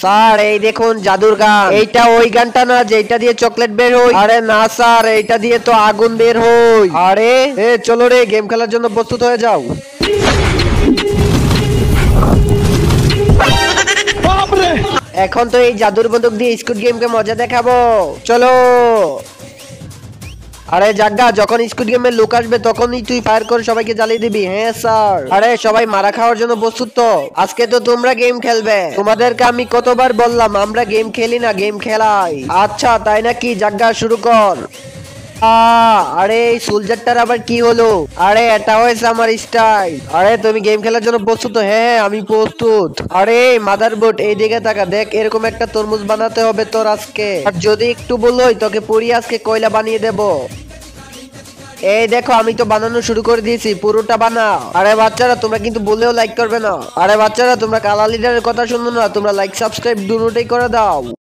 Sir এই দেখুন জাদুর গান। এইটা ওই গানটা না যেটা দিয়ে চকলেট বের হয়? আরে না স্যার, এইটা দিয়ে তো আগুন বের হয়। আরে চলো রে, গেম খেলার জন্য প্রস্তুত হয়ে যাও। এখন তো এই জাদুর বন্দুক দিয়ে স্কুড গেমকে মজা দেখাবো, চলো। আরে জাগা, যখন স্কুড গেমের লোক আসবে তখনই তুই ফায়ার করে সবাইকে জ্বালিয়ে দিবি। হ্যাঁ স্যার। আরে সবাই মারা খাওয়ার জন্য প্রস্তুত তো? আজকে তো তোমরা গেম খেলবে, তোমাদেরকে আমি কতবার বললাম আমরা গেম খেলি না, গেম খেলাই। আচ্ছা তাই নাকি, জাগা শুরু কর। আরে এই সোলজারটার আবার কি হলো? আরে এটা হয়েছে আমার স্টাইল। আরে তুমি গেম খেলার জন্য প্রস্তুত তো? হ্যাঁ আমি প্রস্তুত। আরে মাদারবোর্ড এই দিকে তাকা, দেখ এরকম একটা তরমুজ বানাতে হবে তোর আজকে। আর যদি একটু বলই তোকে পুরি আজকে কয়লা বানিয়ে দেব। এই দেখো আমি তো বানানো শুরু করে দিয়েছি, পুরোটা বানাও। আরে বাচ্চারা তোমরা কিন্তু বললেও লাইক করবে না। আরে বাচ্চারা তোমরা কালা লিডারের কথা শুনো না, তোমরা লাইক সাবস্ক্রাইব দুটোই করে দাও।